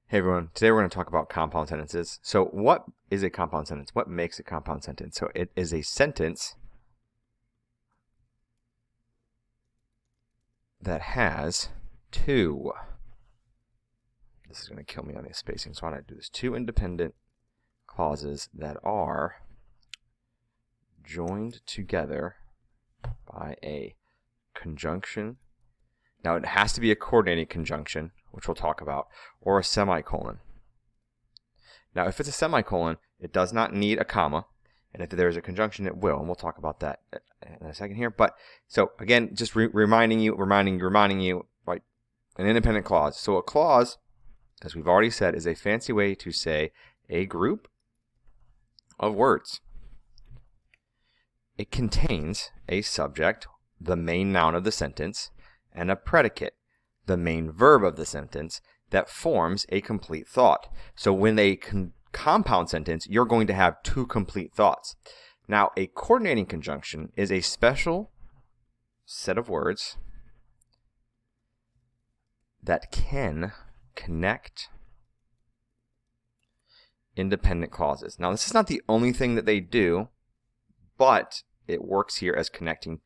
Hey everyone, today we're going to talk about compound sentences. So what is a compound sentence? What makes a compound sentence? So it is a sentence that has two, this is going to kill me on the spacing, so why don't I do this, two independent clauses that are joined together by a conjunction. Now it has to be a coordinating conjunction, which we'll talk about, or a semicolon. Now, if it's a semicolon, it does not need a comma, and if there's a conjunction, it will, and we'll talk about that in a second here. But so again, just reminding you, right? An independent clause. So a clause, as we've already said, is a fancy way to say a group of words. It contains a subject, the main noun of the sentence, and a predicate, the main verb of the sentence, that forms a complete thought. So when a compound sentence, you're going to have two complete thoughts. Now, a coordinating conjunction is a special set of words that can connect independent clauses. Now, this is not the only thing that they do, but it works here as connecting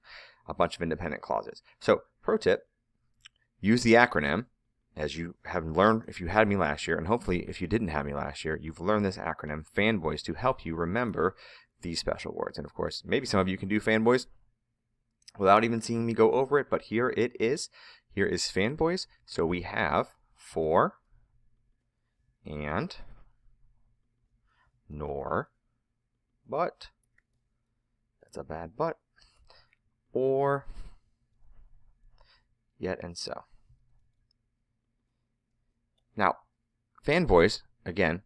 a bunch of independent clauses. So, pro tip, use the acronym. As you have learned, if you had me last year, and hopefully if you didn't have me last year, you've learned this acronym, fanboys, to help you remember these special words. And of course, maybe some of you can do fanboys without even seeing me go over it, but here it is. Here is fanboys. So we have for, and, nor, but, that's a bad but, or, yet and so. Now, fanboys, again,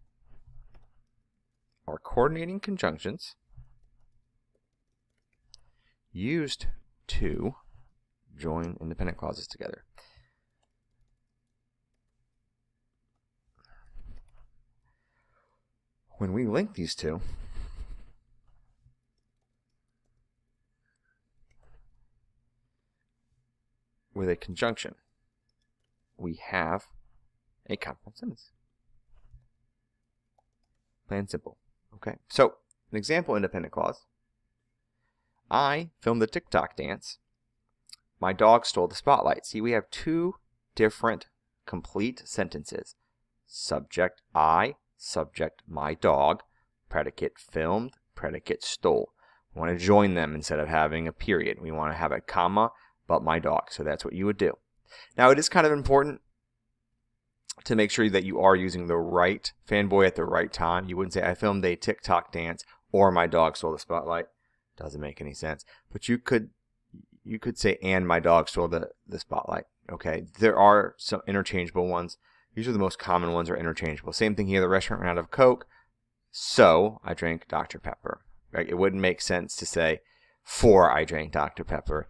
are coordinating conjunctions used to join independent clauses together. When we link these two, with a conjunction, we have a compound sentence. Plain and simple. Okay, so an example independent clause. I filmed the TikTok dance. My dog stole the spotlight. See, we have two different complete sentences. Subject I, subject my dog, predicate filmed, predicate stole. We want to join them instead of having a period. We want to have a comma, but my dog. So that's what you would do. Now, it is kind of important to make sure that you are using the right fanboy at the right time. You wouldn't say, I filmed a TikTok dance or my dog stole the spotlight. Doesn't make any sense. But you could say, and my dog stole the spotlight. Okay, there are some interchangeable ones. These are the most common ones are interchangeable. Same thing here, the restaurant ran out of Coke, so I drank Dr. Pepper. Right? It wouldn't make sense to say, for I drank Dr. Pepper,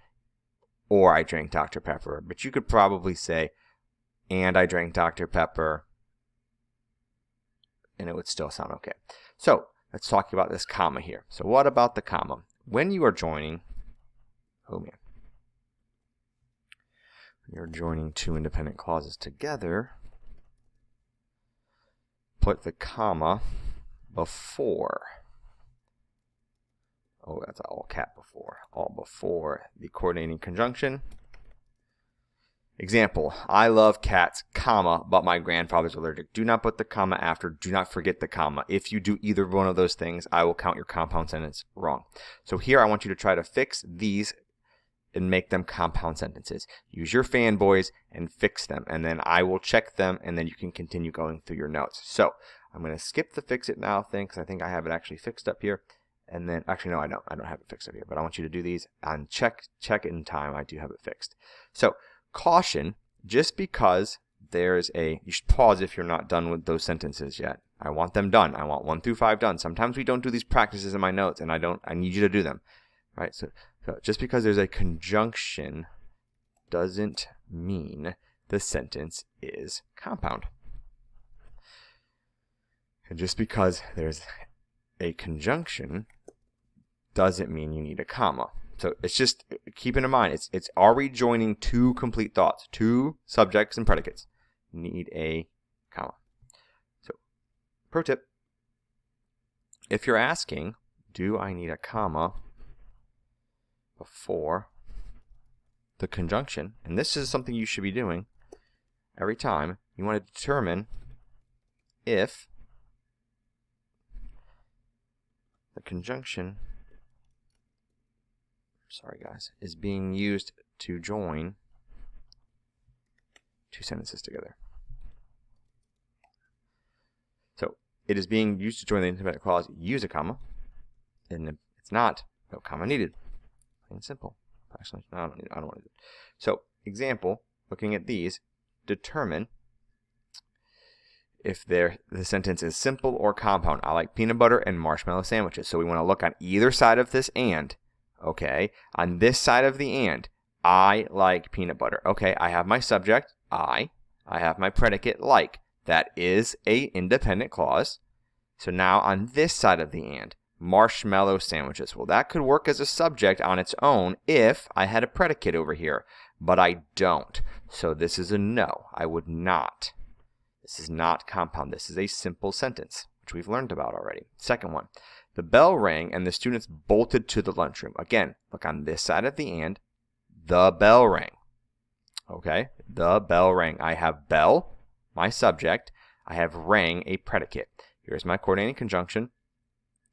or I drank Dr. Pepper. But you could probably say, and I drank Dr. Pepper, and it would still sound okay. So let's talk about this comma here. So what about the comma? When you are joining, when you're joining two independent clauses together, put the comma before. Oh, that's all cap before. All before the coordinating conjunction. Example, I love cats, comma, but my grandfather's allergic. Do not put the comma after. Do not forget the comma. If you do either one of those things, I will count your compound sentence wrong. So here I want you to try to fix these and make them compound sentences. Use your fanboys and fix them, and then I will check them, and then you can continue going through your notes. So I'm going to skip the fix it now thing, because I think I have it actually fixed up here. And then, actually, no, I don't have it fixed up here, but I want you to do these and check it in time. I do have it fixed. So, caution, just because there's you should pause if you're not done with those sentences yet. I want them done. I want 1 through 5 done. Sometimes we don't do these practices in my notes, and I need you to do them. Right? So just because there's a conjunction doesn't mean the sentence is compound. And just because there's a conjunction doesn't mean you need a comma. So it's just, keep in mind, it's are we joining two complete thoughts, two subjects and predicates, need a comma. Pro tip, if you're asking, do I need a comma before the conjunction, and this is something you should be doing every time, you want to determine if the conjunction, is being used to join two sentences together. So it is being used to join the independent clause, use a comma, and if it's not, no comma needed. Plain and simple. Actually, no, I don't want to do it. So, example, looking at these, determine if the sentence is simple or compound. I like peanut butter and marshmallow sandwiches. So we want to look on either side of this and. Okay, on this side of the and, I like peanut butter. Okay, I have my subject, I have my predicate, like. That is a independent clause. So now on this side of the and, marshmallow sandwiches. Well, that could work as a subject on its own if I had a predicate over here, but I don't. So this is a no. I would not. This is not compound. This is a simple sentence, which we've learned about already. Second one. The bell rang and the students bolted to the lunchroom. Again, look on this side of the and. The bell rang. Okay, the bell rang. I have bell, my subject. I have rang, a predicate. Here's my coordinating conjunction.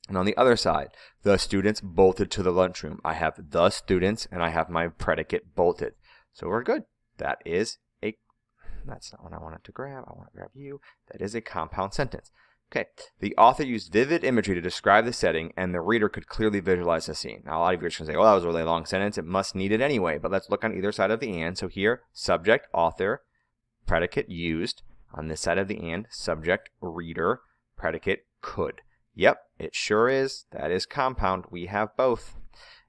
And on the other side, the students bolted to the lunchroom. I have the students and I have my predicate bolted. So we're good. That is a, that's not what I wanted to grab. I want to grab you. That is a compound sentence. Okay, the author used vivid imagery to describe the setting, and the reader could clearly visualize the scene. Now, a lot of you are going to say, well, that was a really long sentence. It must need it anyway. But let's look on either side of the and. So here, subject, author, predicate used. On this side of the and, subject, reader, predicate, could. Yep, it sure is. That is compound. We have both.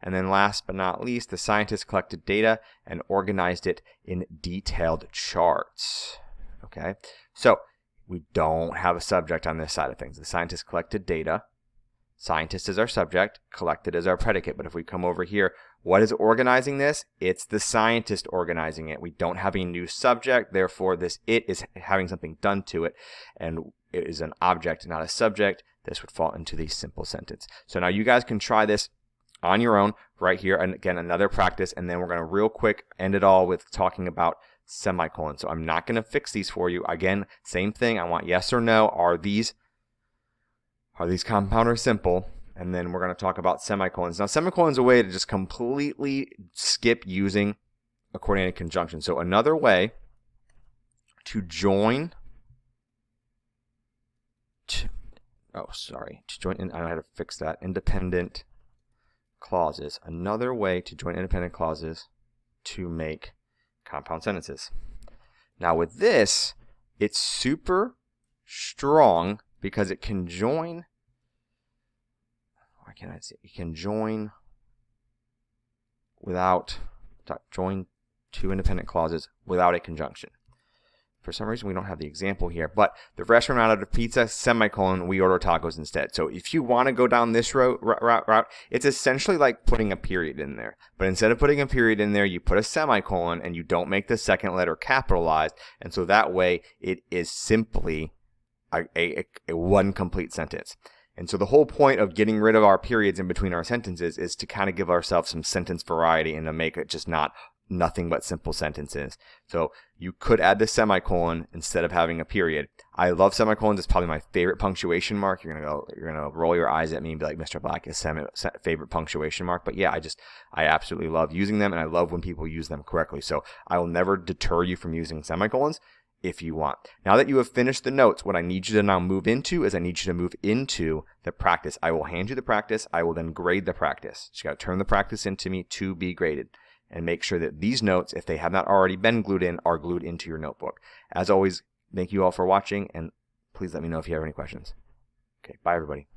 And then last but not least, the scientists collected data and organized it in detailed charts. Okay, so we don't have a subject on this side of things. The scientists collected data. Scientist is our subject. Collected is our predicate. But if we come over here, what is organizing this? It's the scientist organizing it. We don't have a new subject. Therefore, this it is having something done to it. And it is an object, not a subject. This would fall into the simple sentence. So now you guys can try this on your own right here. And again, another practice. And then we're going to real quick end it all with talking about semicolons. So I'm not going to fix these for you. Again, same thing. I want yes or no. Are these compound or simple? And then we're going to talk about semicolons. Now, semicolons are a way to just completely skip using a coordinated conjunction. So another way to join to join in, I had to fix that, independent clauses. Another way to join independent clauses to make compound sentences. Now with this, it's super strong because it can join, why can't I see it? It can join join two independent clauses without a conjunction. For some reason, we don't have the example here, but the restaurant ran out of pizza, semicolon, we order tacos instead. So if you want to go down this route, it's essentially like putting a period in there. But instead of putting a period in there, you put a semicolon and you don't make the second letter capitalized. And so that way, it is simply a one complete sentence. And so the whole point of getting rid of our periods in between our sentences is to kind of give ourselves some sentence variety and to make it just nothing but simple sentences. So you could add the semicolon instead of having a period. I love semicolons. It's probably my favorite punctuation mark. You're gonna roll your eyes at me and be like, Mr. Black is favorite punctuation mark. But yeah, I absolutely love using them, and I love when people use them correctly. So I will never deter you from using semicolons if you want. Now that you have finished the notes, what I need you to now move into is I need you to move into the practice. I will hand you the practice. I will then grade the practice. So you got to turn the practice into me to be graded. And make sure that these notes, if they have not already been glued in, are glued into your notebook. As always, thank you all for watching, and please let me know if you have any questions. Okay, bye everybody.